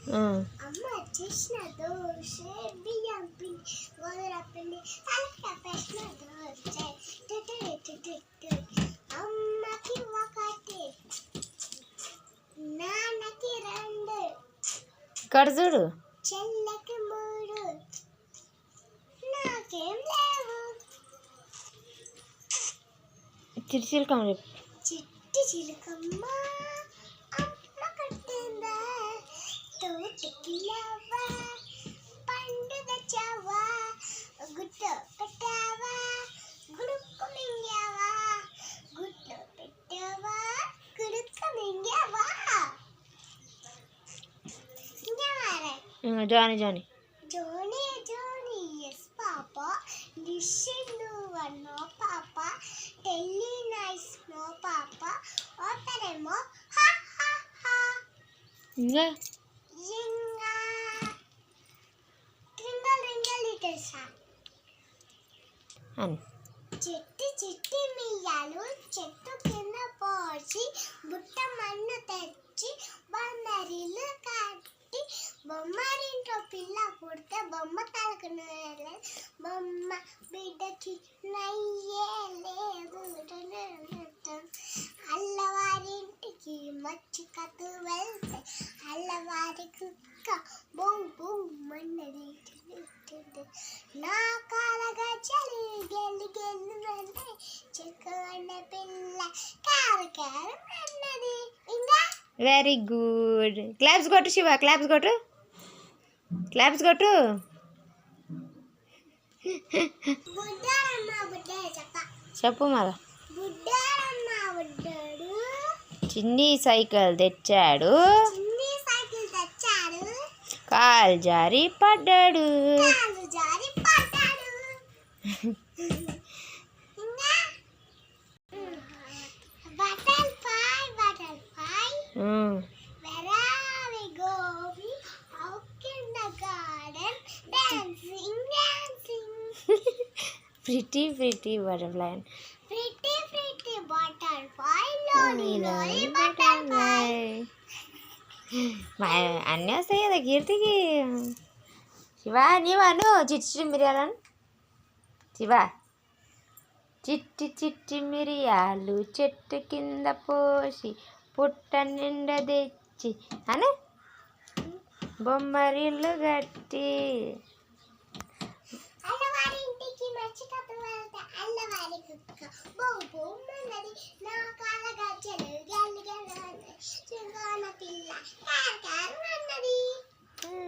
అమ్మ చేసిన దోశ బియ్యం పిండి గోధుమ పిండి తలక పెట్టిన దోశ అమ్మకి ఒకటి నాన్నకి రెండు ఇక్కడ చూడు చెల్లెకి మూడు నాకేం లేవు. చిట్టి చిలకమ్మ చెప్పు. చిట్టి చిలకమ్మ అమ్మ కట్టిందా తోటకి లేవా పండు తెచ్చావా గుడ్డు పెట్టావా గుడుక్కు మింగావా గుడ్లు పెట్టావా గుడుక్కు మింగావా. Johnny Johnny Johnny Johnny yes papa listen నువ్వు no papa telling nice no పాప ఓపెనేమో హా హా హా ఇంకా ఇంకా ట్రింగల్ రింగల్ లిటిల్ సాంగ్. చెట్టు చెట్టు మియ్యాలు చెట్టు కింద పోసి బుట్ట మన్ను తెచ్చి బొమ్మరిల్లు కట్టి బొమ్మరింట్లో పిల్ల పుడితే బొమ్మ తలకు బొమ్మ బిడ్డకి నయ్యే లేదు అల్లవారింటికి మచ్చి కథ వెళ్తే అల్లవారి కుక్క బొమ్ బొమ్మన్నది నా కాలగా చలి గెల్లి గెల్లు చెక్కన్న పిల్ల కారు కారు అన్నది. ఇంకా వెరీ గుడ్. క్లాప్స్ కొట్టు శివ, క్లాప్స్ కొట్టు, క్లాప్స్ కొట్టు. చెప్పు మళ్ళా. చిన్ని సైకిల్ తెచ్చాడు కాలు జారి పడ్డాడు. Pretty pretty butterfly. Pretty pretty butterfly. Lolly lolly butterfly. అన్నీ వస్తాయి కదా కీర్తికి. శివ నీవాను చిట్టి మిరియాలను. శివ చిట్టి చిట్టి మిరియాలు చెట్టు కింద పోసి పుట్ట నిండా తెచ్చి అని బొమ్మరిల్లు గట్టి అల్లవారింటికి మచ్చికట్టు వెళ్తే అల్లవారి కుక్క బొమ్మన్నది నా కాల గజ్జలు గల్లి గల్లి చింగాన పిల్ల